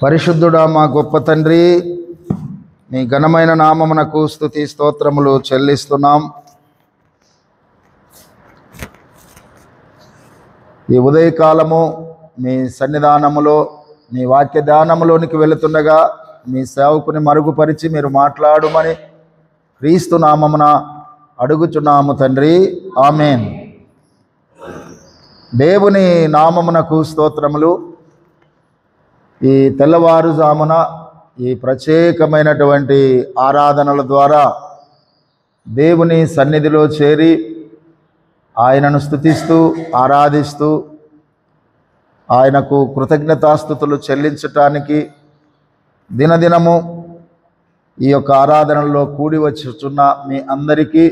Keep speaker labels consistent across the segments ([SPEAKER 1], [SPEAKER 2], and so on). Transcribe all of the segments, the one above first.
[SPEAKER 1] పరిశుద్ధుడా మా గొప్ప తండ్రి, నీ ఘనమైన నామమునకు స్తుతి స్తోత్రములు చెల్లిస్తున్నాం. ఈ ఉదయకాలము మీ సన్నిధానములో నీ వాక్య ధ్యానములోనికి వెళుతుండగా మీ సేవకుని మరుగుపరిచి మీరు మాట్లాడుమని క్రీస్తు నామమున అడుగుచున్నాము తండ్రి, ఆమేన్. దేవుని నామమునకు స్తోత్రములు. ఈ తెల్లవారుజామున ఈ ప్రత్యేకమైనటువంటి ఆరాధనల ద్వారా దేవుని సన్నిధిలో చేరి ఆయనను స్తుతిస్తూ ఆరాధిస్తూ ఆయనకు కృతజ్ఞతాస్తుతులు చెల్లించటానికి దినదినము ఈ యొక్క ఆరాధనలో కూడి వచ్చుచున్న మీ అందరికీ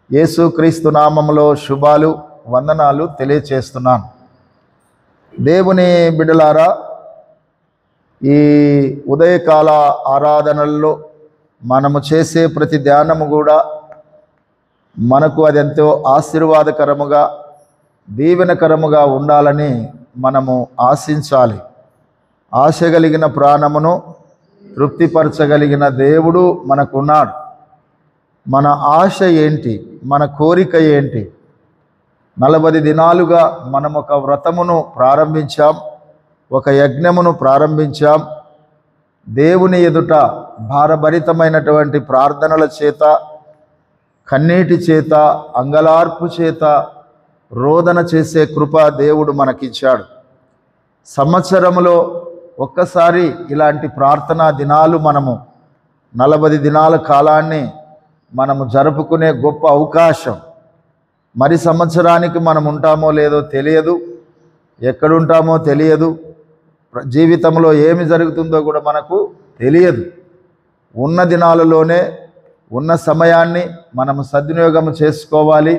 [SPEAKER 1] యేసుక్రీస్తు నామములో శుభాలు వందనాలు తెలియచేస్తున్నాను. దేవుని బిడ్డలారా, ఈ ఉదయకాల ఆరాధనల్లో మనము చేసే ప్రతి ధ్యానము కూడా మనకు అది ఎంతో ఆశీర్వాదకరముగా దీవెనకరముగా ఉండాలని మనము ఆశించాలి. ఆశ కలిగిన ప్రాణమును తృప్తిపరచగలిగిన దేవుడు మనకున్నాడు. మన ఆశ ఏంటి? మన కోరిక ఏంటి? 40 దినాలుగా మనం ఒక వ్రతమును ప్రారంభించాం, ఒక యజ్ఞమును ప్రారంభించాం. దేవుని ఎదుట భారభరితమైనటువంటి ప్రార్థనల చేత, కన్నీటి చేత, అంగలార్పు చేత రోదన చేసే కృప దేవుడు మనకిచ్చాడు. సంవత్సరములో ఒక్కసారి ఇలాంటి ప్రార్థనా దినాలు మనము 40 దినాల కాలాన్ని మనము జరుపుకునే గొప్ప అవకాశం. మరి సంవత్సరానికి మనం ఉంటామో లేదో తెలియదు, ఎక్కడుంటామో తెలియదు, జీవితంలో ఏమి జరుగుతుందో కూడా మనకు తెలియదు. ఉన్న దినాలలోనే ఉన్న సమయాన్ని మనము సద్వినియోగం చేసుకోవాలి.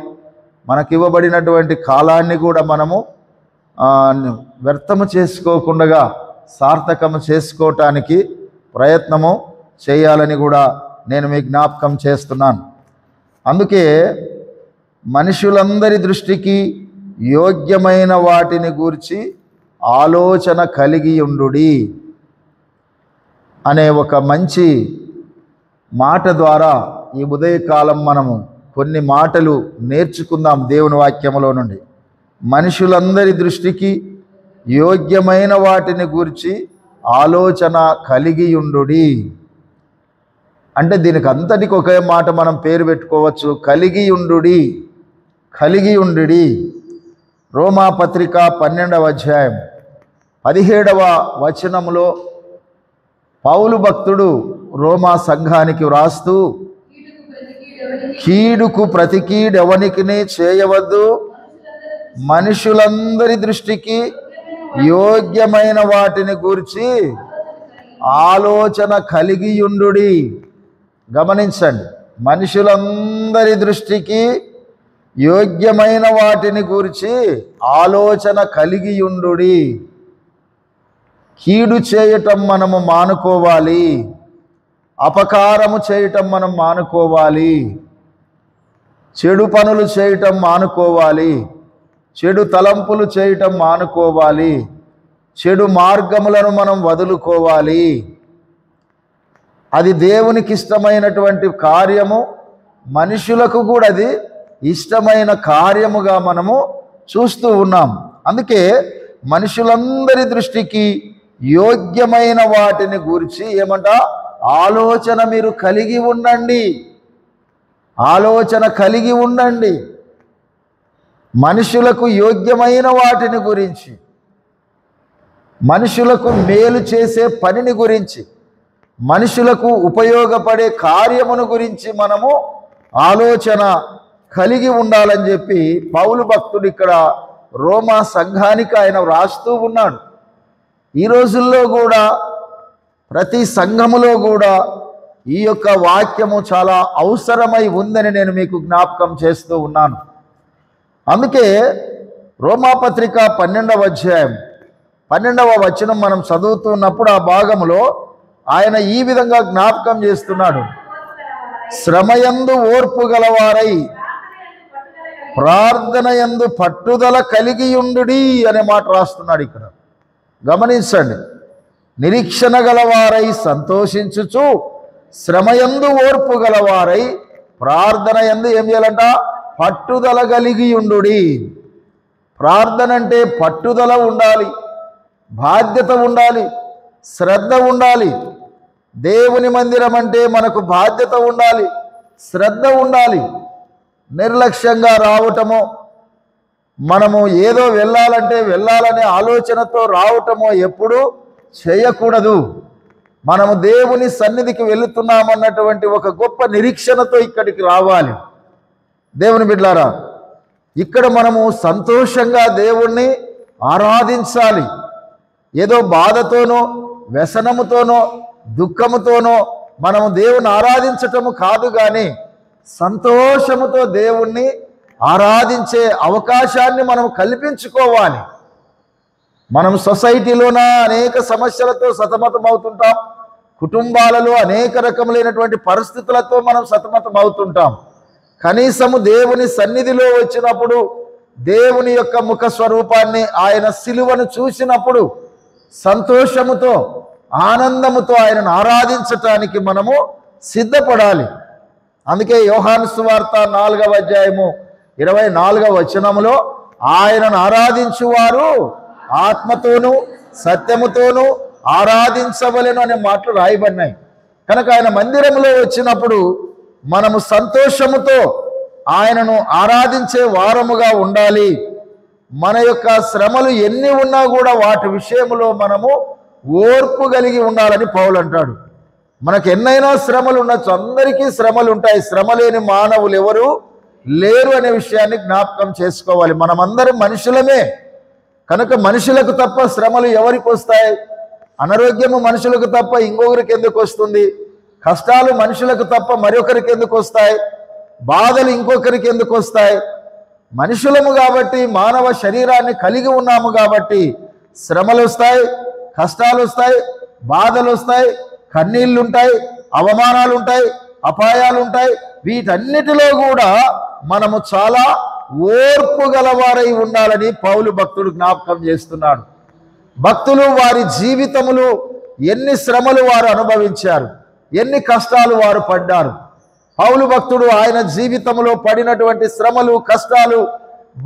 [SPEAKER 1] మనకివ్వబడినటువంటి కాలాన్ని కూడా మనము వ్యర్థము చేసుకోకుండా సార్థకము చేసుకోవటానికి ప్రయత్నము చేయాలని కూడా నేను మీ జ్ఞాపకం చేస్తున్నాను. అందుకే మనుషులందరి దృష్టికి యోగ్యమైన వాటిని గూర్చి ఆలోచన కలిగి ఉండుడి అనే ఒక మంచి మాట ద్వారా ఈ ఉదయకాలం మనము కొన్ని మాటలు నేర్చుకుందాం దేవుని వాక్యములో నుండి. మనుషులందరి దృష్టికి యోగ్యమైన వాటిని గూర్చి ఆలోచన కలిగి ఉండుడి అంటే దీనికి అంతటికి ఒకే మాట మనం పేరు పెట్టుకోవచ్చు, కలిగి ఉండుడి. కలిగి ఉండుడి. రోమా పత్రిక 12వ అధ్యాయం 17వ వచనములో పౌలు భక్తుడు రోమా సంఘానికి వ్రాస్తూ, కీడుకు ప్రతి కీడెవనికిని చేయవద్దు, మనుషులందరి దృష్టికి యోగ్యమైన వాటిని గూర్చి ఆలోచన కలిగి ఉండుడి. గమనించండి, మనుషులందరి దృష్టికి యోగ్యమైన వాటిని గూర్చి ఆలోచన కలిగి ఉండుడి. కీడు చేయటం మనము మానుకోవాలి, అపకారము చేయటం మనం మానుకోవాలి, చెడు పనులు చేయటం మానుకోవాలి, చెడు తలంపులు చేయటం మానుకోవాలి, చెడు మార్గములను మనం వదులుకోవాలి. అది దేవునికి ఇష్టమైనటువంటి కార్యము, మనుషులకు కూడా అది ఇష్టమైన కార్యముగా మనము చూస్తూ ఉన్నాం. అందుకే మనుషులందరి దృష్టికి యోగ్యమైన వాటిని గురించి ఏమంట ఆలోచన మీరు కలిగి ఉండండి. ఆలోచన కలిగి ఉండండి. మనుషులకు యోగ్యమైన వాటిని గురించి, మనుషులకు మేలు చేసే పనిని గురించి, మనుషులకు ఉపయోగపడే కార్యమును గురించి మనము ఆలోచన కలిగి ఉండాలని చెప్పి పౌలు భక్తుడు ఇక్కడ రోమా సంఘానికి ఆయన వ్రాస్తూ ఉన్నాడు. ఈ రోజుల్లో కూడా ప్రతి సంఘములో కూడా ఈ యొక్క వాక్యము చాలా అవసరమై ఉందని నేను మీకు జ్ఞాపకం చేస్తూ ఉన్నాను. అందుకే రోమాపత్రిక 12వ అధ్యాయం 12వ వచనం మనం చదువుతున్నప్పుడు ఆ భాగంలో ఆయన ఈ విధంగా జ్ఞాపకం చేస్తున్నాడు, శ్రమయందు ఓర్పు గలవారై ప్రార్థన యందు పట్టుదల కలిగి ఉండుడి అనే మాట రాస్తున్నాడు ఇక్కడ. గమనించండి, నిరీక్షణ గలవారై సంతోషించుచు శ్రమయందు ఓర్పు గలవారై ప్రార్థన యందు ఏం చేయాలంట? పట్టుదల కలిగి ఉండుడి. ప్రార్థన అంటే పట్టుదల ఉండాలి, బాధ్యత ఉండాలి, శ్రద్ధ ఉండాలి. దేవుని మందిరం అంటే మనకు బాధ్యత ఉండాలి, శ్రద్ధ ఉండాలి. నిర్లక్ష్యంగా రావటమో, మనము ఏదో వెళ్ళాలంటే వెళ్ళాలనే ఆలోచనతో రావటమో ఎప్పుడూ చేయకూడదు. మనము దేవుని సన్నిధికి వెళుతున్నామన్నటువంటి ఒక గొప్ప నిరీక్షణతో ఇక్కడికి రావాలి. దేవుని బిడ్డలారా, ఇక్కడ మనము సంతోషంగా దేవుణ్ణి ఆరాధించాలి. ఏదో బాధతోనో, వ్యసనముతోనో, దుఃఖముతోనో మనము దేవుని ఆరాధించటము కాదు, కానీ సంతోషముతో దేవుణ్ణి ఆరాధించే అవకాశాన్ని మనం కల్పించుకోవాలి. మనం సొసైటీలోన అనేక సమస్యలతో సతమతం అవుతుంటాం, కుటుంబాలలో అనేక రకములైనటువంటి పరిస్థితులతో మనం సతమతం అవుతుంటాం. కనీసము దేవుని సన్నిధిలో వచ్చినప్పుడు, దేవుని యొక్క ముఖ స్వరూపాన్ని, ఆయన సిలువను చూసినప్పుడు సంతోషముతో, ఆనందముతో ఆయనను ఆరాధించటానికి మనము సిద్ధపడాలి. అందుకే యోహాను సువార్త 4వ అధ్యాయము 24వ వచనములో ఆయనను ఆరాధించువారు ఆత్మతోనూ సత్యముతోనూ ఆరాధించవలెను అనే మాటలు రాయబడినాయి. కనుక ఆయన మందిరంలో వచ్చినప్పుడు మనము సంతోషముతో ఆయనను ఆరాధించే వారముగా ఉండాలి. మన యొక్క శ్రమలు ఎన్ని ఉన్నా కూడా వాటి విషయంలో మనము ఓర్పు కలిగి ఉండాలని పౌలు అంటాడు. మనకు ఎన్నైనా శ్రమలు ఉండొచ్చు, అందరికీ శ్రమలు ఉంటాయి, శ్రమ లేని మానవులు ఎవరు లేరు అనే విషయాన్ని జ్ఞాపకం చేసుకోవాలి. మనమందరం మనుషులమే, కనుక మనుషులకు తప్ప శ్రమలు ఎవరికి వస్తాయి? అనారోగ్యము మనుషులకు తప్ప ఇంకొకరికి ఎందుకు వస్తుంది? కష్టాలు మనుషులకు తప్ప మరొకరికి ఎందుకు వస్తాయి? బాధలు ఇంకొకరికి ఎందుకు వస్తాయి? మనుషులము కాబట్టి, మానవ శరీరాన్ని కలిగి ఉన్నాము కాబట్టి శ్రమలు వస్తాయి, కష్టాలు వస్తాయి, బాధలు వస్తాయి, కన్నీళ్ళు ఉంటాయి, అవమానాలు ఉంటాయి, అపాయాలు ఉంటాయి. వీటన్నిటిలో కూడా మనము చాలా ఓర్పు గలవారై ఉండాలని పౌలు భక్తుడు జ్ఞాపకం చేస్తున్నాడు. భక్తులు వారి జీవితములు ఎన్ని శ్రమలు వారు అనుభవించారు, ఎన్ని కష్టాలు వారు పడ్డారు. పౌలు భక్తుడు ఆయన జీవితంలో పడినటువంటి శ్రమలు, కష్టాలు,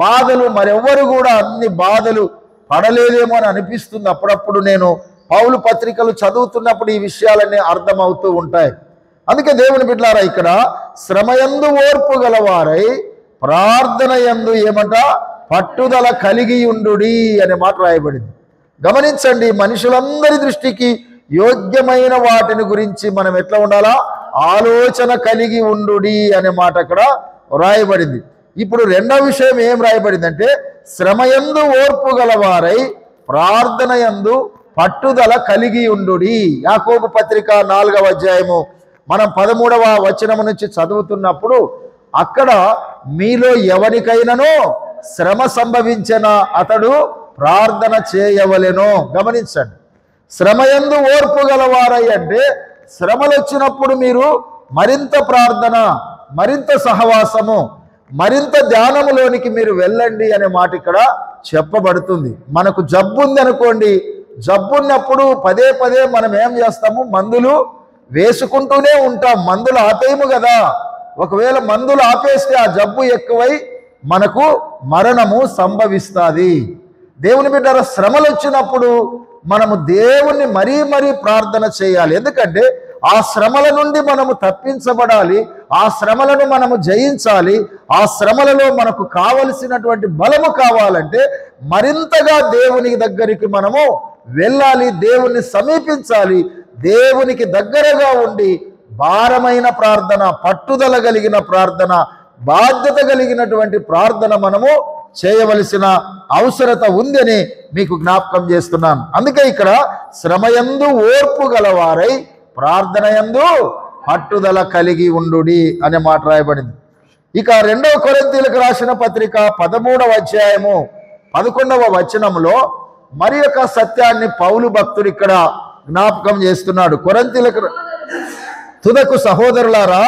[SPEAKER 1] బాధలు మరెవ్వరు కూడా అన్ని బాధలు పడలేదేమో అని అనిపిస్తుంది. అప్పుడప్పుడు నేను పౌలు పత్రికలు చదువుతున్నప్పుడు ఈ విషయాలన్నీ అర్థమవుతూ ఉంటాయి. అందుకే దేవుని బిడ్డలారా, ఇక్కడ శ్రమయందు ఓర్పు గలవారై ప్రార్థన యందు ఏమంట? పట్టుదల కలిగి ఉండుడి అనే మాట రాయబడింది. గమనించండి, మనుషులందరి దృష్టికి యోగ్యమైన వాటిని గురించి మనం ఎట్లా ఉండాలా? ఆలోచన కలిగి ఉండుడి అనే మాట అక్కడ రాయబడింది. ఇప్పుడు రెండవ విషయం ఏం రాయబడిందంటే, శ్రమయందు ఓర్పు గలవారై ప్రార్థన యందు పట్టుదల కలిగి ఉండుడి. యాకోబు పత్రిక 4వ అధ్యాయము మనం 13వ వచనము నుంచి చదువుతున్నప్పుడు అక్కడ మీలో ఎవరికైనానో శ్రమ సంభవించిన అతడు ప్రార్థన చేయవలెను. గమనించండి, శ్రమయందు ఓర్పు గలవారై అంటే శ్రమలు వచ్చినప్పుడు మీరు మరింత ప్రార్థన, మరింత సహవాసము, మరింత ధ్యానములోనికి మీరు వెళ్ళండి అనే మాట ఇక్కడ చెప్పబడుతుంది. మనకు జబ్బు ఉంది అనుకోండి, జబ్బున్నప్పుడు పదే పదే మనం ఏం చేస్తాము? మందులు వేసుకుంటూనే ఉంటాం. మందులు ఆపేయము కదా. ఒకవేళ మందులు ఆపేస్తే ఆ జబ్బు ఎక్కువై మనకు మరణము సంభవిస్తుంది. దేవుని బిడ్డల శ్రమలు వచ్చినప్పుడు మనము దేవుణ్ణి మరీ మరీ ప్రార్థన చేయాలి. ఎందుకంటే ఆ శ్రమల నుండి మనము తప్పించబడాలి, ఆ శ్రమలను మనము జయించాలి. ఆ శ్రమలలో మనకు కావలసినటువంటి బలము కావాలంటే మరింతగా దేవుని దగ్గరికి మనము వెళ్ళాలి, దేవుణ్ణి సమీపించాలి. దేవునికి దగ్గరగా ఉండి భారమైన ప్రార్థన, పట్టుదల కలిగిన ప్రార్థన, బాధ్యత కలిగినటువంటి ప్రార్థన మనము చేయవలసిన అవసరత ఉందని మీకు జ్ఞాపకం చేస్తున్నాను. అందుకే ఇక్కడ శ్రమయందు ఓర్పు గలవారై ప్రార్థన యందు పట్టుదల కలిగి ఉండుడి అనే మాట రాయబడింది. ఇక 2వ కొరింథీయులకు రాసిన పత్రిక 13వ అధ్యాయము 11వ వచనంలో మరి యొక్క సత్యాన్ని పౌలు భక్తుడు ఇక్కడ జ్ఞాపకం చేస్తున్నాడు. కొరింథీయులకు తుదకు సహోదరులారా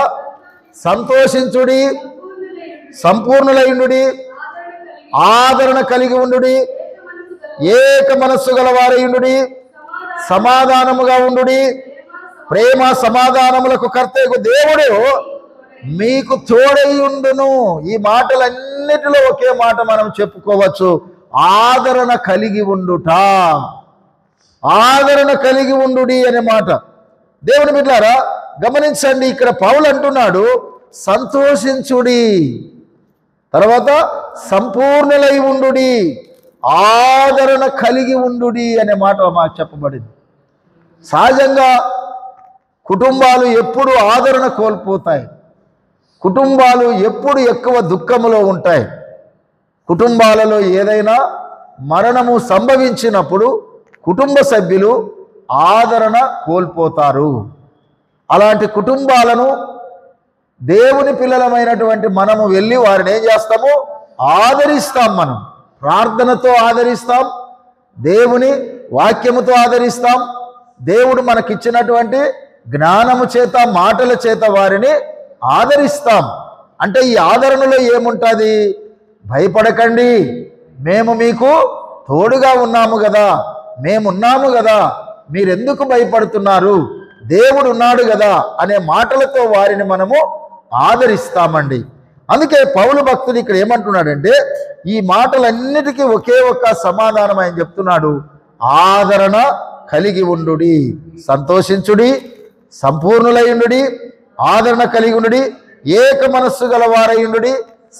[SPEAKER 1] సంతోషించుడి, సంపూర్ణులైండుడి, ఆదరణ కలిగి ఉండుడి, ఏక మనస్సు గలవారైండుడి, సమాధానముగా ఉండుడి, ప్రేమ సమాధానములకు కర్తయగు దేవుడు మీకు తోడై ఉండును. ఈ మాటలన్నిటిలో ఒకే మాట మనం చెప్పుకోవచ్చు, ఆదరణ కలిగి ఉండుట. ఆదరణ కలిగి ఉండుడి అనే మాట. దేవుని బిడ్డలారా గమనించండి, ఇక్కడ పౌలు అంటున్నాడు సంతోషించుడి, తర్వాత సంపూర్ణులై ఉండుడి, ఆదరణ కలిగి ఉండుడి అనే మాట మాకు చెప్పబడింది. సహజంగా కుటుంబాలు ఎప్పుడు ఆదరణ కోల్పోతాయి, కుటుంబాలు ఎప్పుడు ఎక్కువ దుఃఖములో ఉంటాయి. కుటుంబాలలో ఏదైనా మరణము సంభవించినప్పుడు కుటుంబ సభ్యులు ఆదరణ కోల్పోతారు. అలాంటి కుటుంబాలను దేవుని పిల్లలమైనటువంటి మనము వెళ్ళి వారిని ఏం చేస్తాము? ఆదరిస్తాం. మనం ప్రార్థనతో ఆదరిస్తాం, దేవుని వాక్యముతో ఆదరిస్తాం, దేవుడు మనకిచ్చినటువంటి జ్ఞానము చేత మాటల చేత వారిని ఆదరిస్తాం. అంటే ఈ ఆదరణలో ఏముంటుంది? భయపడకండి, మేము మీకు తోడుగా ఉన్నాము కదా, మేమున్నాము కదా, మీరెందుకు భయపడుతున్నారు, దేవుడు ఉన్నాడు కదా అనే మాటలతో వారిని మనము ఆదరిస్తామండి. అందుకే పౌలు భక్తుడు ఇక్కడ ఏమంటున్నాడంటే ఈ మాటలన్నిటికీ ఒకే ఒక్క సమాధానం ఆయన చెప్తున్నాడు, ఆదరణ కలిగి ఉండుడి, సంతోషించుడి, సంపూర్ణులైండుడి, ఆదరణ కలిగి ఉండుడి, ఏక మనస్సు గలవారైండుడి,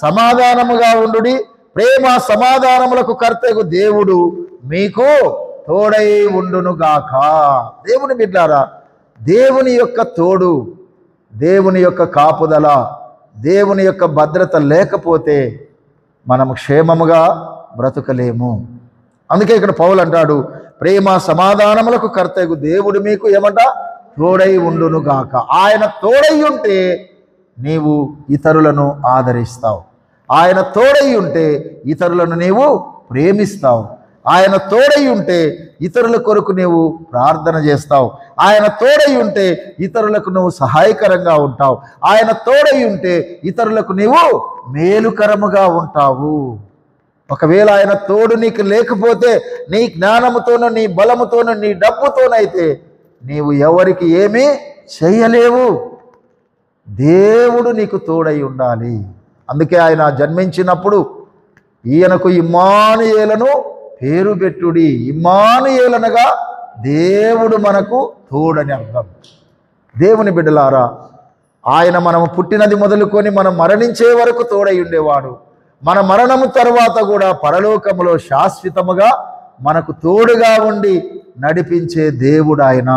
[SPEAKER 1] సమాధానముగా ఉండుడి, ప్రేమ సమాధానములకు కర్తయగు దేవుడు మీకు తోడై ఉండునుగాక. దేవుని బిడ్డారా, దేవుని యొక్క తోడు, దేవుని యొక్క కాపుదల, దేవుని యొక్క భద్రత లేకపోతే మనము క్షేమముగా బ్రతుకలేము. అందుకే ఇక్కడ పౌలు అంటాడు, ప్రేమ సమాధానములకు కర్తయగు దేవుడు మీకు ఏమంట? తోడై ఉండునుగాక. ఆయన తోడై ఉంటే నీవు ఇతరులను ఆదరిస్తావు, ఆయన తోడై ఉంటే ఇతరులను నీవు ప్రేమిస్తావు, ఆయన తోడై ఉంటే ఇతరుల కొరకు నీవు ప్రార్థన చేస్తావు, ఆయన తోడై ఉంటే ఇతరులకు నువ్వు సహాయకరంగా ఉంటావు, ఆయన తోడై ఉంటే ఇతరులకు నీవు మేలుకరముగా ఉంటావు. ఒకవేళ ఆయన తోడు నీకు లేకపోతే నీ జ్ఞానముతోనూ నీ బలముతోనూ నీ డబ్బుతోనైతే నీవు ఎవరికి ఏమీ చేయలేవు. దేవుడు నీకు తోడై ఉండాలి. అందుకే ఆయన జన్మించినప్పుడు ఈయనకు ఇమ్మానుయేలను పేరు పెట్టుడి. ఇమ్మానుయేలనగా దేవుడు మనకు తోడని అర్థం. దేవుని బిడ్డలారా, ఆయన మనము పుట్టినది మొదలుకొని మనం మరణించే వరకు తోడై ఉండేవాడు. మన మరణము తర్వాత కూడా పరలోకములో శాశ్వతముగా మనకు తోడుగా ఉండి నడిపించే దేవుడు ఆయన.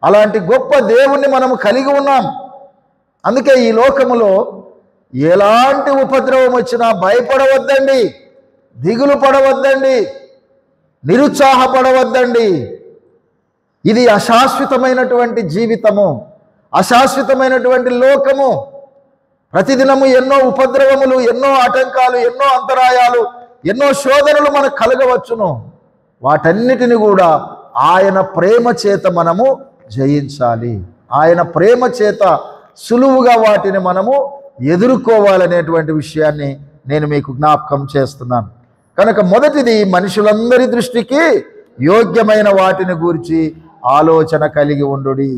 [SPEAKER 1] అలాంటి గొప్ప దేవుణ్ణి మనము కలిగి ఉన్నాం. అందుకే ఈ లోకములో ఎలాంటి ఉపద్రవం వచ్చినా భయపడవద్దండి, దిగులు పడవద్దండి, నిరుత్సాహపడవద్దండి. ఇది అశాశ్వతమైనటువంటి జీవితము, అశాశ్వతమైనటువంటి లోకము. ప్రతిదినము ఎన్నో ఉపద్రవములు, ఎన్నో ఆటంకాలు, ఎన్నో అంతరాయాలు, ఎన్నో శోధనలు మనకు కలగవచ్చును. వాటన్నిటిని కూడా ఆయన ప్రేమ చేత మనము జయించాలి. ఆయన ప్రేమ చేత సులువుగా వాటిని మనము ఎదుర్కోవాలనేటువంటి విషయాన్ని నేను మీకు జ్ఞాపకం చేస్తున్నాను. కనుక మొదటిది మనుషులందరి దృష్టికి యోగ్యమైన వాటిని గూర్చి ఆలోచన కలిగి ఉండుడి.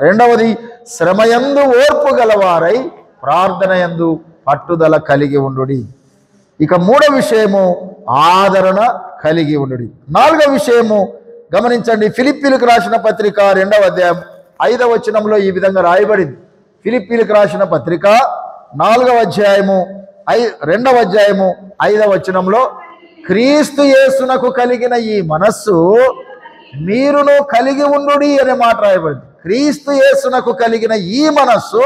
[SPEAKER 1] రెండవది శ్రమయందు ఓర్పు గలవారై ప్రార్థనయందు పట్టుదల కలిగి ఉండుడి. ఇక మూడవ విషయము ఆదరణ కలిగి ఉండుడి. నాలుగవ విషయము గమనించండి, ఫిలిప్పీలకు రాసిన పత్రిక 2వ అధ్యాయం 5వ వచనంలో ఈ విధంగా రాయబడింది. ఫిలిప్పీలకు రాసిన పత్రిక 4వ అధ్యాయము 2వ అధ్యాయము 5వ వచనంలో క్రీస్తు యేసునకు కలిగిన ఈ మనస్సు మీరును కలిగి ఉండుడి అనే మాట రాయబడింది. క్రీస్తు యేసునకు కలిగిన ఈ మనస్సు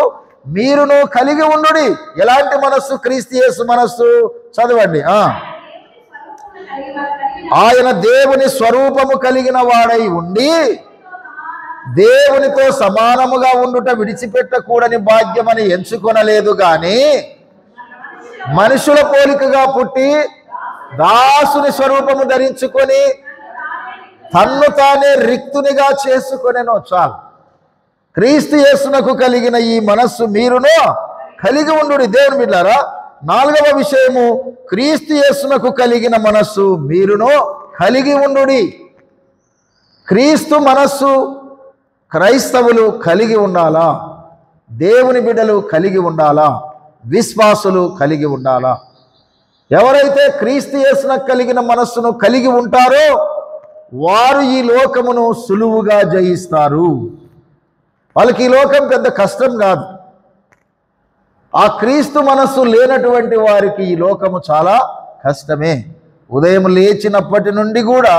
[SPEAKER 1] మీరును కలిగి ఉండుడి. ఎలాంటి మనస్సు? క్రీస్తు యేసు మనస్సు. చదవండి. ఆయన దేవుని స్వరూపము కలిగిన వాడై ఉండి దేవునితో సమానముగా ఉండుట విడిచిపెట్టకూడని భాగ్యమని ఎంచుకొనలేదు గాని మనుషుల పోలికగా పుట్టి దాసుని స్వరూపము ధరించుకొని తన్ను తానే రిక్తునిగా చేసుకొనెను. చాలు. క్రీస్తు యేసునకు కలిగిన ఈ మనస్సు మీరును కలిగి ఉండుడి. దేవుని బిడ్డలారా, నాలుగవ విషయము క్రీస్తు యేసునకు కలిగిన మనస్సు మీరును కలిగి ఉండుడి. క్రీస్తు మనస్సు క్రైస్తవులు కలిగి ఉండాలా? దేవుని బిడ్డలు కలిగి ఉండాలా? విశ్వాసులు కలిగి ఉండాలా? ఎవరైతే క్రీస్తు యేసునకు కలిగిన మనస్సును కలిగి ఉంటారో వారు ఈ లోకమును సులువుగా జయిస్తారు. వాళ్ళకి ఈ లోకం పెద్ద కష్టం కాదు. ఆ క్రీస్తు మనస్సు లేనటువంటి వారికి ఈ లోకము చాలా కష్టమే. ఉదయం లేచినప్పటి నుండి కూడా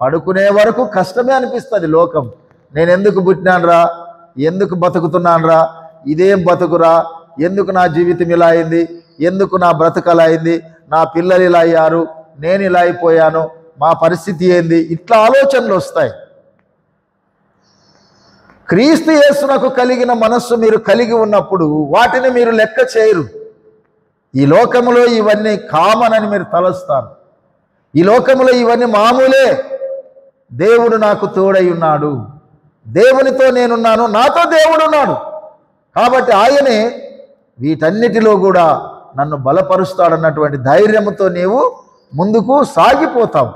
[SPEAKER 1] పడుకునే వరకు కష్టమే అనిపిస్తుంది లోకం. నేను ఎందుకు పుట్టినానురా, ఎందుకు బతుకుతున్నానురా, ఇదేం బతుకురా, ఎందుకు నా జీవితం ఇలా అయింది, ఎందుకు నా బ్రతకలా అయింది, నా పిల్లలు ఇలా అయ్యారు, నేను ఇలా అయిపోయాను, మా పరిస్థితి ఏంది, ఇట్లా ఆలోచనలు వస్తాయి. క్రీస్తు యేసునకు కలిగిన మనస్సు మీరు కలిగి ఉన్నప్పుడు వాటిని మీరు లెక్క చేయరు. ఈ లోకములో ఇవన్నీ కామన్ అని మీరు తలస్తారు. ఈ లోకములో ఇవన్నీ మామూలే. దేవుడు నాకు తోడై ఉన్నాడు, దేవునితో నేనున్నాను, నాతో దేవుడు ఉన్నాడు, కాబట్టి ఆయనే వీటన్నిటిలో కూడా నన్ను బలపరుస్తాడన్నటువంటి ధైర్యంతో నీవు ముందుకు సాగిపోతావు.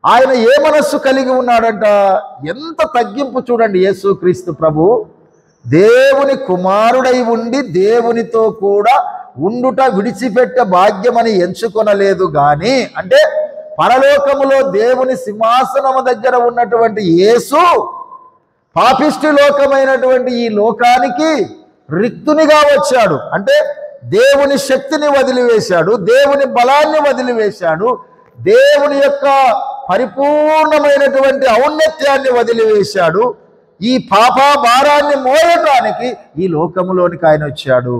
[SPEAKER 1] ఆయన ఏ మనస్సు కలిగి ఉన్నాడంట? ఎంత తగ్గింపు చూడండి. యేసుక్రీస్తు ప్రభు దేవుని కుమారుడై ఉండి దేవునితో కూడా ఉండుట విడిచిపెట్టే భాగ్యమని ఎంచుకొనలేదు గాని, అంటే పరలోకములో దేవుని సింహాసనము దగ్గర ఉన్నటువంటి యేసు పాపిష్టి లోకమైనటువంటి ఈ లోకానికి రిక్తునిగా వచ్చాడు. అంటే దేవుని శక్తిని వదిలివేశాడు, దేవుని బలాన్ని వదిలివేశాడు, దేవుని యొక్క పరిపూర్ణమైనటువంటి ఔన్నత్యాన్ని వదిలివేశాడు. ఈ పాప భారాన్ని మోయటానికి ఈ లోకములోనికి ఆయన వచ్చాడు.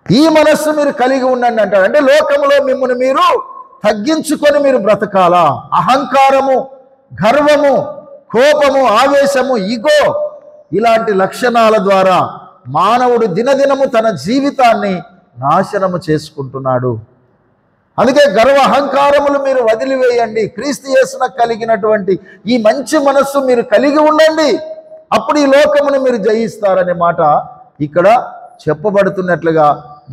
[SPEAKER 1] ఈ మనస్సు మీరు కలిగి ఉండండి అంటాడు. అంటే లోకములో మిమ్మల్ని మీరు తగ్గించుకొని మీరు బ్రతకాలా? అహంకారము, గర్వము, కోపము, ఆవేశము, ఈగో, ఇలాంటి లక్షణాల ద్వారా మానవుడు దినదినము తన జీవితాన్ని నాశనము చేసుకుంటున్నాడు. అందుకే గర్వ అహంకారములు మీరు వదిలివేయండి. క్రీస్తు యేసునకు కలిగినటువంటి ఈ మంచి మనస్సు మీరు కలిగి ఉండండి, అప్పుడు ఈ లోకమును మీరు జయిస్తారనే మాట ఇక్కడ చెప్పబడుతున్నట్లుగా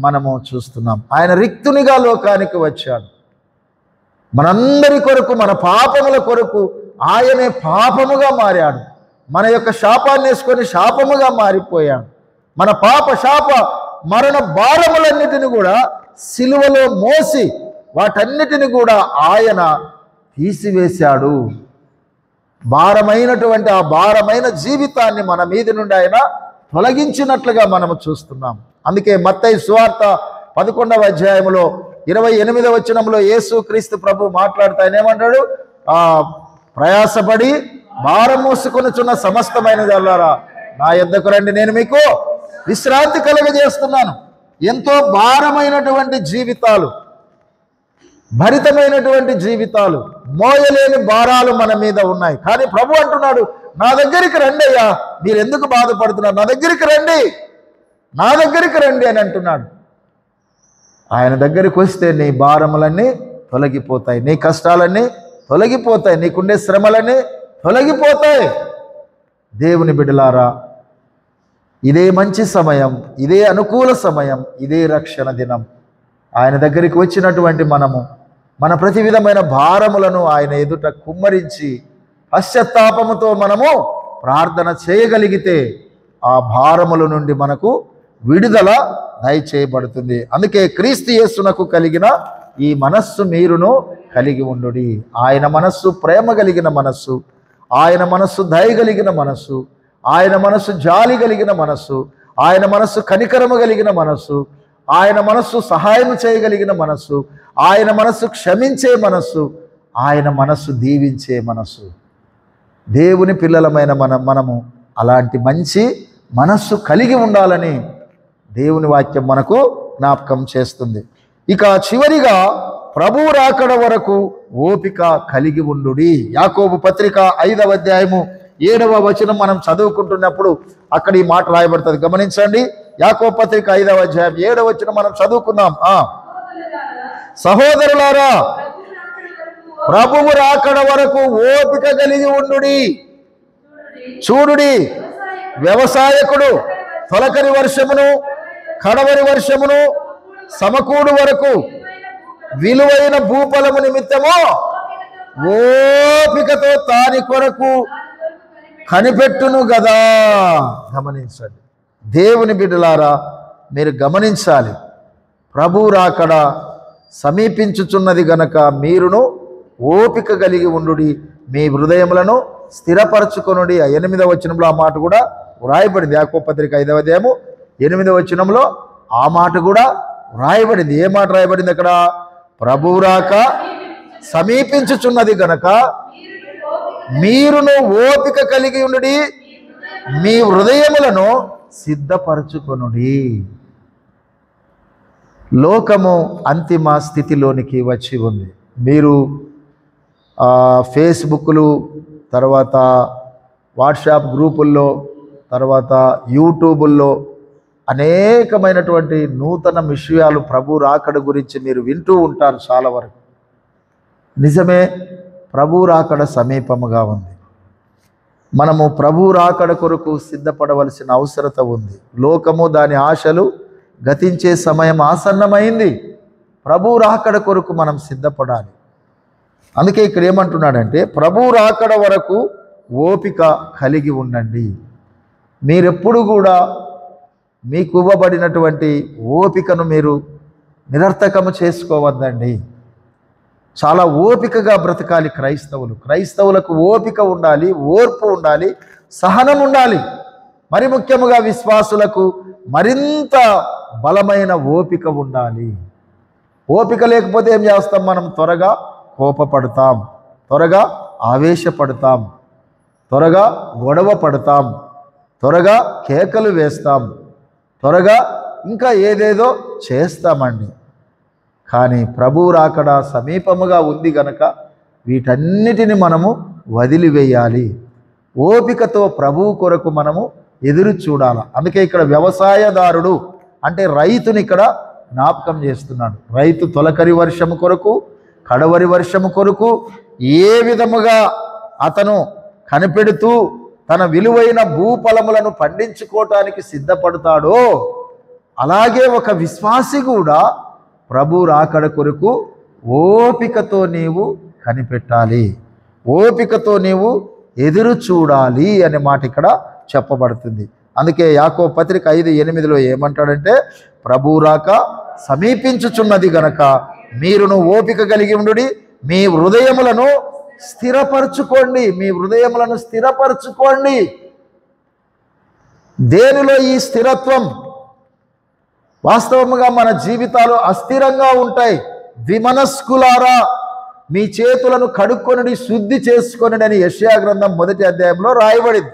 [SPEAKER 1] మనము చూస్తున్నాం. ఆయన రిక్తునిగా లోకానికి వచ్చాడు. మనందరి కొరకు, మన పాపముల కొరకు ఆయనే పాపముగా మారాడు. మన యొక్క శాపాన్ని వేసుకొని శాపముగా మారిపోయాడు. మన పాప శాప మరణ భారములన్నిటిని కూడా సిలువలో మోసి వాటన్నిటిని కూడా ఆయన తీసివేశాడు. భారమైనటువంటి ఆ భారమైన జీవితాన్ని మన మీద నుండి ఆయన తొలగించినట్లుగా మనము చూస్తున్నాం. అందుకే మత్తయి సువార్త 11వ అధ్యాయంలో 28వ వచనంలో యేసుక్రీస్తు ప్రభు మాట్లాడుతూ ఆయన ఏమంటాడు? ప్రయాసపడి భారం మోసుకొనుచున్న సమస్తమైన జల్లారా నా యొద్దకు రండి, నేను మీకు విశ్రాంతి కలుగజేస్తున్నాను. ఎంతో భారమైనటువంటి జీవితాలు, భరితమైనటువంటి జీవితాలు, మోయలేని భారాలు మన మీద ఉన్నాయి. కానీ ప్రభు అంటున్నాడు, నా దగ్గరికి రండి అయ్యా, మీరు ఎందుకు బాధపడుతున్నారు, నా దగ్గరికి రండి, నా దగ్గరికి రండి అని అంటున్నాడు. ఆయన దగ్గరికి వస్తే నీ భారములన్నీ తొలగిపోతాయి, నీ కష్టాలన్నీ తొలగిపోతాయి, నీకుండే శ్రమలన్నీ తొలగిపోతాయి. దేవుని బిడ్డలారా, ఇదే మంచి సమయం, ఇదే అనుకూల సమయం, ఇదే రక్షణ దినం. ఆయన దగ్గరికి వచ్చినటువంటి మనము మన ప్రతి విధమైన భారములను ఆయన ఎదుట కుమ్మరించి పశ్చాత్తాపముతో మనము ప్రార్థన చేయగలిగితే ఆ భారముల నుండి మనకు విడుదల దయచేయబడుతుంది. అందుకే క్రీస్తు యేసునకు కలిగిన ఈ మనస్సు మీరును కలిగి ఉండుడి. ఆయన మనస్సు ప్రేమ కలిగిన మనస్సు, ఆయన మనస్సు దయ కలిగిన మనస్సు, ఆయన మనస్సు జాలి కలిగిన మనస్సు, ఆయన మనస్సు కనికరము కలిగిన మనస్సు, ఆయన మనస్సు సహాయం చేయగలిగిన మనస్సు, ఆయన మనస్సు క్షమించే మనస్సు, ఆయన మనస్సు దీవించే మనస్సు. దేవుని పిల్లలమైన మనము అలాంటి మంచి మనస్సు కలిగి ఉండాలని దేవుని వాక్యం మనకు జ్ఞాపకం చేస్తుంది. ఇక చివరిగా ప్రభువు రాకడ వరకు ఓపిక కలిగి ఉండుడి. యాకోబు పత్రిక 5వ అధ్యాయము 7వ వచనం మనం చదువుకుంటున్నప్పుడు అక్కడ ఈ మాట రాయబడుతుంది, గమనించండి. యాకోబు పత్రిక 5వ అధ్యాయం 7వ వచనం మనం చదువుకుందాం. సహోదరులారా, ప్రభువు రాకడ వరకు ఓపిక కలిగి ఉండుడి. చూడుడి, వ్యవసాయకుడు తొలకరి వర్షమును కడవరి వర్షమును సమకూడు వరకు విలువైన భూఫలము నిమిత్తము ఓపికతో తాని కొరకు కనిపెట్టును గదా. గమనించండి దేవుని బిడ్డలారా, మీరు గమనించాలి. ప్రభువు రాకడ సమీపించుచున్నది గనక మీరును ఓపిక కలిగి ఉండుడి, మీ హృదయములను స్థిరపరచుకొనుడి. 8వ వచనంలో ఆ మాట కూడా వ్రాయబడింది. యాకోబు పత్రిక 5వ అధ్యాయము 8వ వచనంలో ఆ మాట కూడా వ్రాయబడింది. ఏ మాట రాయబడింది అక్కడ? ప్రభువు రాక సమీపించుచున్నది గనక మీరును ఓపిక కలిగి ఉండుడి, మీ హృదయములను సిద్ధపరచుకొనుడి. లోకము అంతిమ స్థితిలోనికి వచ్చి ఉంది. మీరు ఫేస్బుక్లు, తర్వాత వాట్సాప్ గ్రూపుల్లో, తర్వాత యూట్యూబుల్లో అనేకమైనటువంటి నూతన విషయాలు ప్రభు రాకడ గురించి మీరు వింటూ ఉంటారు. చాలా వరకు నిజమే, ప్రభు రాకడ సమీపముగా ఉంది. మనము ప్రభు రాకడ కొరకు సిద్ధపడవలసిన అవసరత ఉంది. లోకము దాని ఆశలు గతించే సమయం ఆసన్నమైంది. ప్రభు రాకడ కొరకు మనం సిద్ధపడాలి. అందుకే ఇక్కడ ఏమంటున్నాడంటే, ప్రభు రాకడ వరకు ఓపిక కలిగి ఉండండి. మీరెప్పుడు కూడా మీకు ఇవ్వబడినటువంటి ఓపికను మీరు నిరర్థకము చేసుకోవద్దండి. చాలా ఓపికగా బ్రతకాలి క్రైస్తవులకు ఓపిక ఉండాలి, ఓర్పు ఉండాలి, సహనం ఉండాలి. మరి ముఖ్యముగా విశ్వాసులకు మరింత బలమైన ఓపిక ఉండాలి. ఓపిక లేకపోతే ఏం చేస్తాం? మనం త్వరగా కోపపడతాం, త్వరగా ఆవేశపడతాం, త్వరగా గొడవ పడతాం, త్వరగా కేకలు వేస్తాం, త్వరగా ఇంకా ఏదేదో చేస్తామండి. కానీ ప్రభువు రాకడ సమీపముగా ఉంది గనక వీటన్నిటిని మనము వదిలివేయాలి. ఓపికతో ప్రభువు కొరకు మనము ఎదురు చూడాలి. అందుకే ఇక్కడ వ్యవసాయదారుడు అంటే రైతుని ఇక్కడ జ్ఞాపకం చేస్తున్నాడు. రైతు తొలకరి వర్షము కొరకు, కడవరి వర్షము కొరకు ఏ విధముగా అతను కనిపెడుతూ తన విలువైన భూఫలములను పండించుకోవటానికి సిద్ధపడతాడో, అలాగే ఒక విశ్వాసి కూడా ప్రభు రాకడ కొరకు ఓపికతో నీవు కనిపెట్టాలి, ఓపికతో నీవు ఎదురు చూడాలి అనే మాట ఇక్కడ చెప్పబడుతుంది. అందుకే యాకోబు పత్రిక 5:8 ఏమంటాడంటే, ప్రభు రాక సమీపించుచున్నది గనక మీరును ఓపిక కలిగి ఉండుడి, మీ హృదయములను స్థిరపరచుకోండి. మీ హృదయములను స్థిరపరచుకోండి. దేనిలో ఈ స్థిరత్వం? వాస్తవముగా మన జీవితాలు అస్థిరంగా ఉంటాయి. ద్విమనస్కులారా మీ చేతులను కడుక్కొనుడి, శుద్ధి చేసుకొనుడి అని యెషయా గ్రంథం 1వ అధ్యాయంలో రాయబడింది.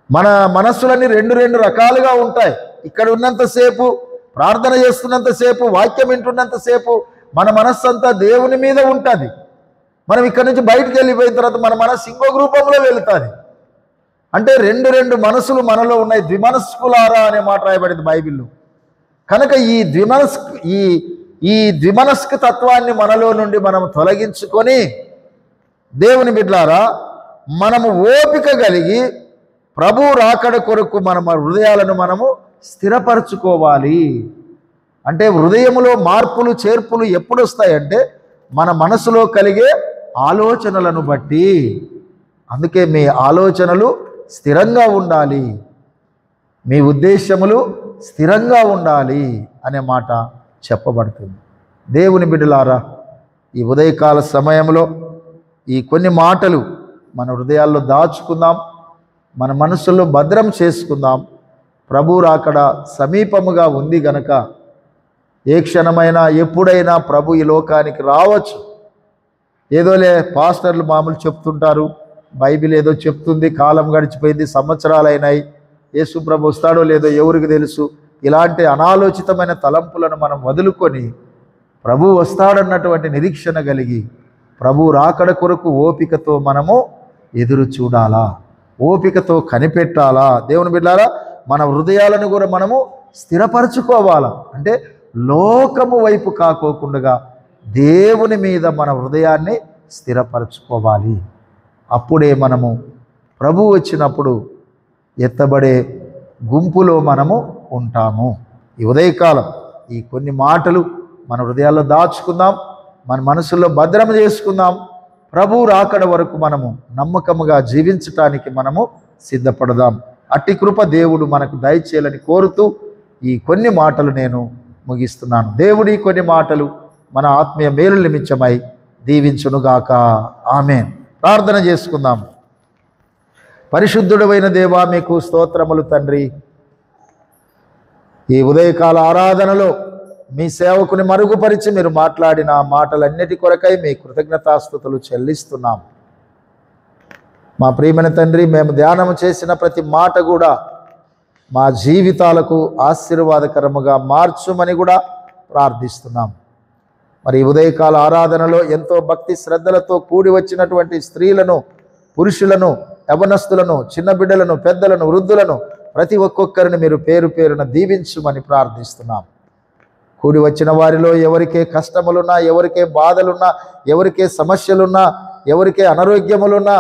[SPEAKER 1] మన మనస్సులన్నీ రెండు రకాలుగా ఉంటాయి. ఇక్కడ ఉన్నంతసేపు, ప్రార్థన చేస్తున్నంతసేపు, వాక్యం వింటున్నంతసేపు మన మనస్సు అంతా దేవుని మీద ఉంటుంది. మనం ఇక్కడ నుంచి బయటకు వెళ్ళిపోయిన తర్వాత మన మనస్సు ఇంకొక రూపంలో వెళుతుంది. అంటే రెండు మనసులు మనలో ఉన్నాయి. ద్విమనస్కులారా అనే మాట రాయబడింది బైబిల్లో. కనుక ఈ ద్విమనస్క తత్వాన్ని మనలో నుండి మనం తొలగించుకొని, దేవుని బిడ్డలారా, మనము ఓపిక కలిగి ప్రభు రాకడ కొరకు మన హృదయాలను మనము స్థిరపరచుకోవాలి. అంటే హృదయములో మార్పులు చేర్పులు ఎప్పుడు వస్తాయంటే మన మనసులో కలిగే ఆలోచనలను బట్టి. అందుకే మీ ఆలోచనలు స్థిరంగా ఉండాలి, మీ ఉద్దేశములు స్థిరంగా ఉండాలి అనే మాట చెప్పబడుతుంది. దేవుని బిడ్డలారా, ఈ ఉదయకాల సమయంలో ఈ కొన్ని మాటలు మన హృదయాల్లో దాచుకుందాం, మన మనసుల్లో భద్రం చేసుకుందాం. ప్రభు రాకడ సమీపముగా ఉంది గనక ఏ క్షణమైనా ఎప్పుడైనా ప్రభు ఈ లోకానికి రావచ్చు. ఏదోలే పాస్టర్లు మామూలు చెప్తుంటారు, బైబిల్ ఏదో చెప్తుంది, కాలం గడిచిపోయింది, సంవత్సరాలు అయినాయి, యేసు ప్రభు వస్తాడో లేదో ఎవరికి తెలుసు. ఇలాంటి అనాలోచితమైన తలంపులను మనం వదులుకొని ప్రభు వస్తాడన్నటువంటి నిరీక్షణ కలిగి ప్రభు రాకడ కొరకు ఓపికతో మనము ఎదురు చూడాలా, ఓపికతో కనిపెట్టాలా. దేవుని బిడ్డలారా, మన హృదయాలను కూడా మనము స్థిరపరచుకోవాలా. అంటే లోకము వైపు కాకోకుండా దేవుని మీద మన హృదయాన్ని స్థిరపరచుకోవాలి. అప్పుడే మనము ప్రభు వచ్చినప్పుడు ఎత్తబడే గుంపులో మనము ఉంటాము. ఈ ఉదయకాలం ఈ కొన్ని మాటలు మన హృదయాల్లో దాచుకుందాం. మన మనసుల్లో భద్రం చేసుకుందాం. ప్రభు రాకడ వరకు మనము నమ్మకముగా జీవించటానికి మనము సిద్ధపడదాం. అట్టి కృప దేవుడు మనకు దయచేయాలని కోరుతూ ఈ కొన్ని మాటలు నేను ముగిస్తున్నాను. దేవుడి కొన్ని మాటలు మన ఆత్మీయ మేలు నిమిత్తమై దీవించునుగాక. ఆమేన్. ప్రార్థన చేసుకుందాం. పరిశుద్ధుడైన దేవా, మీకు స్తోత్రములు తండ్రి. ఈ ఉదయకాల ఆరాధనలో మీ సేవకుని మరుగుపరిచి మీరు మాట్లాడిన మాటలన్నిటి కొరకై మీ కృతజ్ఞతాస్తుతులు చెల్లిస్తున్నాం. మా ప్రియమైన తండ్రి, మేము ధ్యానం చేసిన ప్రతి మాట కూడా మా జీవితాలకు ఆశీర్వాదకరముగా మార్చుమని కూడా ప్రార్థిస్తున్నాం. మరి ఉదయకాల ఆరాధనలో ఎంతో భక్తి శ్రద్ధలతో కూడి వచ్చినటువంటి స్త్రీలను, పురుషులను, యవనస్తులను, చిన్న బిడ్డలను, పెద్దలను, వృద్ధులను ప్రతి ఒక్కొక్కరిని మీరు పేరు పేరున దీవించుమని ప్రార్థిస్తున్నాం. కూడి వచ్చిన వారిలో ఎవరికే కష్టములున్నా, ఎవరికే బాధలున్నా, ఎవరికే సమస్యలున్నా, ఎవరికే అనారోగ్యములున్నా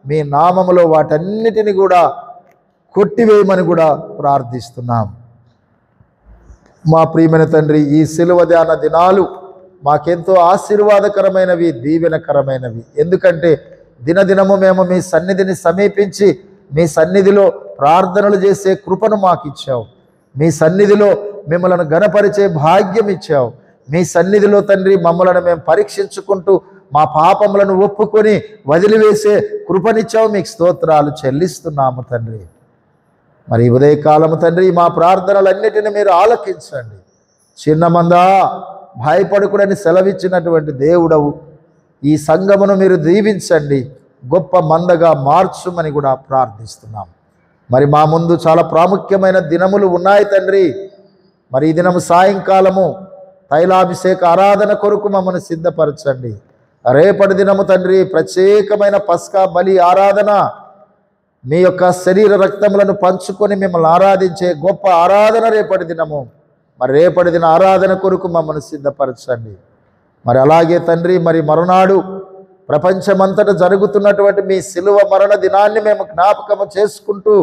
[SPEAKER 1] మీ నామములో వాటన్నిటిని కూడా కొట్టివేయమని కూడా ప్రార్థిస్తున్నాం. మా ప్రియమైన తండ్రి, ఈ సిలువ ధ్యాన దినాలు మాకెంతో ఆశీర్వాదకరమైనవి, దీవెనకరమైనవి. ఎందుకంటే దినదినము మేము మీ సన్నిధిని సమీపించి మీ సన్నిధిలో ప్రార్థనలు చేసే కృపను మాకు ఇచ్చావు. మీ సన్నిధిలో మిమ్మల్ని గణపరిచే భాగ్యం ఇచ్చావు. మీ సన్నిధిలో తండ్రి మమ్మలను మేము పరీక్షించుకుంటూ మా పాపములను ఒప్పుకొని వదిలివేసే కృపనిచ్చావు. మీకు స్తోత్రాలు చెల్లిస్తున్నాము తండ్రి. మరి ఉదయకాలము తండ్రి మా ప్రార్థనలన్నిటిని మీరు ఆలకించండి. చిన్నమందా భయపడుకుడని సెలవిచ్చినటువంటి దేవుడవు, ఈ సంఘమును మీరు దీవించండి, గొప్ప మందగా మార్చుమని కూడా ప్రార్థిస్తున్నాం. మరి మా ముందు చాలా ప్రాముఖ్యమైన దినములు ఉన్నాయి తండ్రి. మరి ఈ దినము సాయంకాలము తైలాభిషేక ఆరాధన కొరకు మమ్మల్ని సిద్ధపరచండి. రేపటి దినము తండ్రి ప్రత్యేకమైన పస్కా బలి ఆరాధన, మీ యొక్క శరీర రక్తములను పంచుకొని మిమ్మల్ని ఆరాధించే గొప్ప ఆరాధన రేపటి దినము. మరి రేపటి దిన ఆరాధన కొరకు మమ్మల్ని సిద్ధపరచండి. మరి అలాగే తండ్రి, మరి మరునాడు ప్రపంచమంతటా జరుగుతున్నటువంటి మీ సిలువ మరణ దినాన్ని మేము జ్ఞాపకము చేసుకుంటూ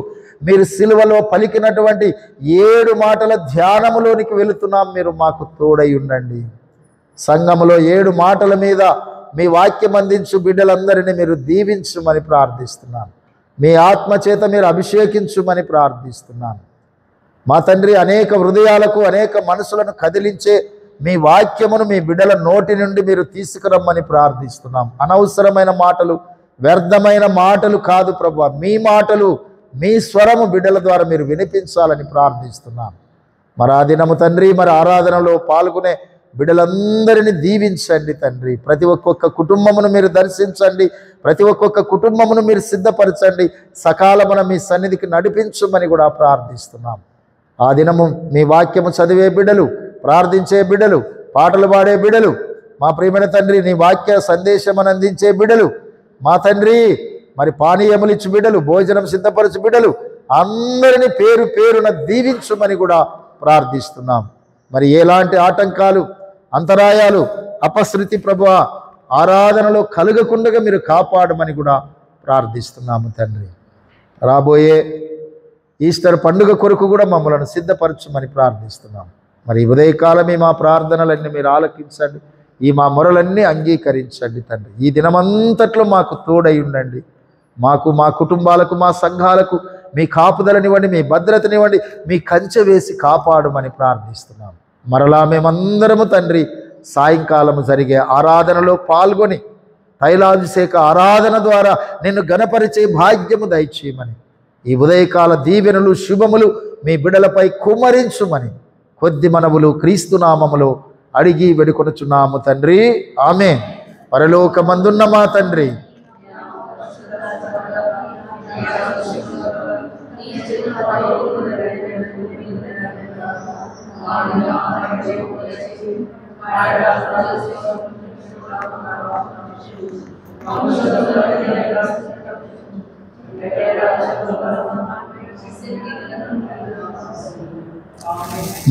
[SPEAKER 1] మీరు సిలువలో పలికినటువంటి 7 మాటల ధ్యానములోనికి వెళుతున్నాం. మీరు మాకు తోడై ఉండండి. సంఘములో 7 మాటల మీద మీ వాక్యం అందించు బిడ్డలందరినీ మీరు దీవించుమని ప్రార్థిస్తున్నాను. మీ ఆత్మచేత మీరు అభిషేకించుమని ప్రార్థిస్తున్నాను. మా తండ్రి, అనేక హృదయాలకు, అనేక మనసులను కదిలించే మీ వాక్యమును మీ బిడ్డల నోటి నుండి మీరు తీసుకురమ్మని ప్రార్థిస్తున్నాం. అనవసరమైన మాటలు, వ్యర్థమైన మాటలు కాదు ప్రభువా, మీ మాటలు, మీ స్వరము బిడ్డల ద్వారా మీరు వినిపించాలని ప్రార్థిస్తున్నాం. మరి ఆ దినము తండ్రి, మరి ఆరాధనలో పాల్గొనే బిడ్డలందరినీ దీవించండి తండ్రి. ప్రతి ఒక్కొక్క కుటుంబమును మీరు దర్శించండి, ప్రతి ఒక్కొక్క కుటుంబమును మీరు సిద్ధపరచండి, సకాలమున మీ సన్నిధికి నడిపించమని కూడా ప్రార్థిస్తున్నాం. ఆ దినము మీ వాక్యము చదివే బిడ్డలు, ప్రార్థించే బిడ్డలు, పాటలు పాడే బిడ్డలు, మా ప్రియమైన తండ్రి నీ వాక్య సందేశమును అందించే బిడ్డలు, మా తండ్రి మరి పానీయములు ఇచ్చు బిడ్డలు, భోజనం సిద్ధపరచు బిడ్డలు అందరినీ పేరు పేరున దీవించుమని కూడా ప్రార్థిస్తున్నాం. మరి ఎలాంటి ఆటంకాలు, అంతరాయాలు, అపశృతి ప్రభువ ఆరాధనలో కలుగకుండా మీరు కాపాడమని కూడా ప్రార్థిస్తున్నాము తండ్రి. రాబోయే ఈస్టర్ పండుగ కొరకు కూడా మమ్మల్ని సిద్ధపరచమని ప్రార్థిస్తున్నాం. మరి ఉదయకాలమే మా ప్రార్థనలన్నీ మీరు ఆలకించండి, ఈ మా మొరలన్నీ అంగీకరించండి తండ్రి. ఈ దినమంతట్లో మాకు తోడై ఉండండి. మాకు, మా కుటుంబాలకు, మా సంఘాలకు మీ కాపుదలనివ్వండి, మీ భద్రతనివ్వండి, మీ కంచె వేసి కాపాడమని ప్రార్థిస్తున్నాం. మరలా మేమందరము తండ్రి సాయంకాలము జరిగే ఆరాధనలో పాల్గొని తైలాభిషేక ఆరాధన ద్వారా నిన్ను గణపరిచే భాగ్యము దయచేయమని, ఈ ఉదయకాల దీవెనలు, శుభములు మీ బిడలపై కుమ్మరించుమని కొద్ది మనవులు క్రీస్తు నామములో అడిగి వేడుకొనుచున్నాము తండ్రి. ఆమేన్. పరలోకమందున్న మా తండ్రి,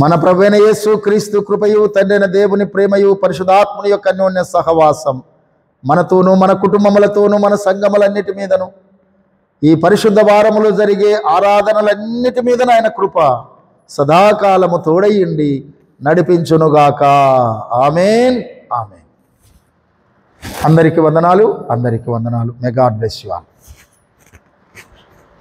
[SPEAKER 1] మన ప్రభువైన యేసు క్రీస్తు కృపయు, తండ్రైన దేవుని ప్రేమయు, పరిశుద్ధాత్ముని యొక్క అన్యోన్య సహవాసం మనతోనూ, మన కుటుంబములతోనూ, మన సంఘములన్నిటి మీదను, ఈ పరిశుద్ధ వారములో జరిగే ఆరాధనలన్నిటి మీదను ఆయన కృప సదాకాలము తోడయ్యండి నడిపించునుగాక. ఆమేన్. ఆమేన్. అందరికీ వందనాలు. May God bless you all.